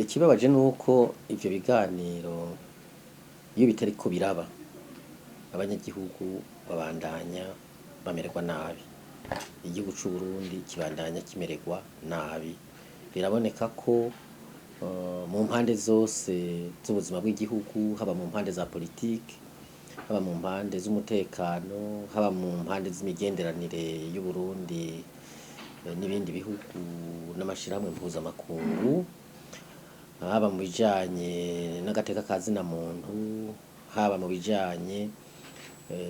ikibabaje nuko ivyo biganiro iyo bitariko biraba abanyagihugu babandanya bamererwa nabi, igihugu c'u Burundi kibandanya kimererwa nabi. Biraboneka ko mu mpande zose z'ubuzima bw'igihugu, haba mu mpande za politike, haba mu mpande z'umutekano, haba mu mpande z'imigenderanire y'u Burundi n'ibindi bihugu n'amashirahamwe mpuzamakungu, haba mu bijanye n'agateka ka zina muntu, haba mu bijanye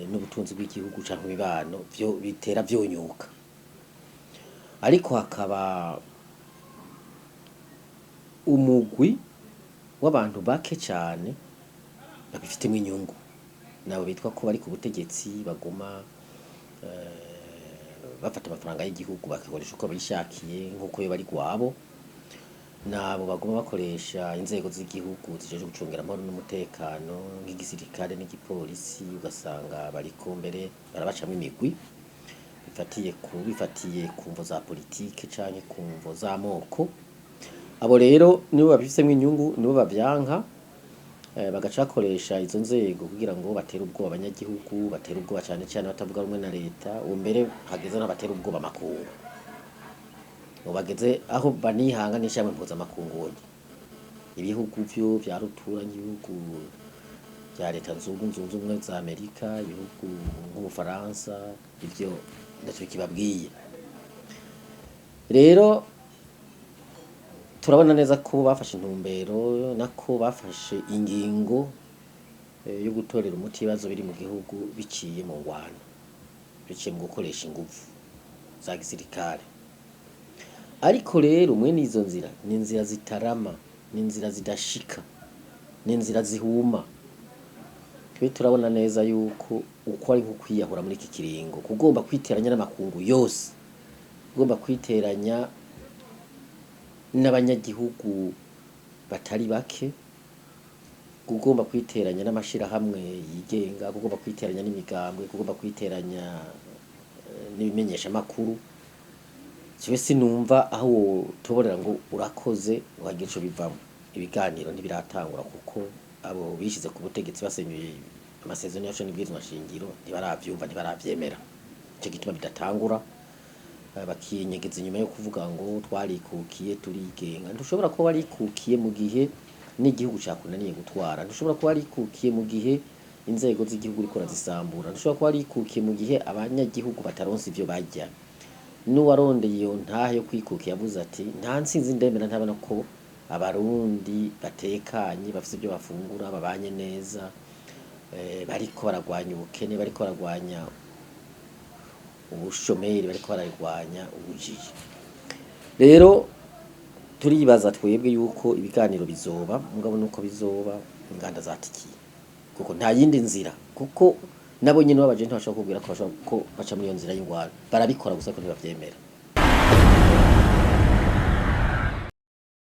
n'ubutunzi bw'igihugu canke imibano, vyo bitera vyonyuka. Ariko hakaba umugwi w'abantu bake cane babifitemwo inyungu, nabo bitwa ko bari ku butegetsi baguma bafata amafaranga y'igihugu bakikoresha uko bishakiye nk'uko yo bari gwabo, nabo baguma bakoresha inzego z'igihugu zijeje gucungera amahoro n'umutekano nk'igisirikare n'igipolisi, ugasanga bariko mbere barabacamwo imigwi bifatiye ku mvo za politike canke ku mvo z'amoko. Abo rero nibo babifisemwo inyungu, nibo bavyanka, bagaca bakoresha izo nzego kugira ngo batere ubwoba abanyagihugu, batere ubwoba cane cane batavuga rumwe na leta, ubu mbere hageze naho batera ubwoba amakungu, ubu bageze aho banihanga n'ishirahamwe mpuzamakungu. Ibihugu vyo vya rutura nk'ibihugu vya leta zunze ubumwe za Amerika, ibihugu nk'Ubufaransa, ivyo ndaco kibabwiye. Rero turabona neza ko bafashe intumbero nako bafashe ingingo yo gutorera umuti ibibazo biri mu gihugu biciye mu ngwano, biciye mu gukoresha inguvu za gisirikare. Ariko rero mwene izo nzira ni inzira zitarama, ni inzira zidashika, ni inzira zihuma. Twe turabona neza yuko uko ari nko kwiyahura muri iki kiringo, kugomba kwiteranya n'amakungu yose, kugomba kwiteranya n'abanyagihugu batari bake, kugomba kwiteranya n'amashirahamwe yigenga, kugomba kwiteranya n'imigambwe, kugomba kwiteranya n'ibimenyesha makuru. Jewe sinumva aho tuborera ngo urakoze uhagira ico bivamo. Ibiganiro ntibiratangura kuko abo bishize ku butegetsi basenyuye amasezerano yacu n'ibwirizwa shingiro ntibaravyumva, ntibaravyemera. Ico gituma bidatangura, bakinyegeza inyuma yo kuvuga ngo twarikukiye turigenga. Ntushobora kuba warikukiye mu gihe n'igihugu cakunaniye gutwara, ntushobora kuba warikukiye mu gihe inzego z'igihugu uriko urazisambura, ntushobora kuba warikukiye mu gihe abanyagihugu bataronse ivyo barya. N'uwarondeye iyo ntahe yo kwikukira yavuze ati nta ntsinzi ndemera ntabona ko abarundi batekanye, bafise ivyo bafungura, babanye neza, bariko baragwanya ubukene, bariko baragwanya ubushomeri, bariko baragwanya ubujiji. Rero turibaza twebwe yuko ibiganiro bizoba, mugabo nuko bizoba inganda zatikiye, kuko nta yindi nzira, kuko nabo nyene babaje ntibashobora kubwira ko bashobora ko baca muri iyo nzira y'ingwano, barabikora gusa ko ntibavyemera.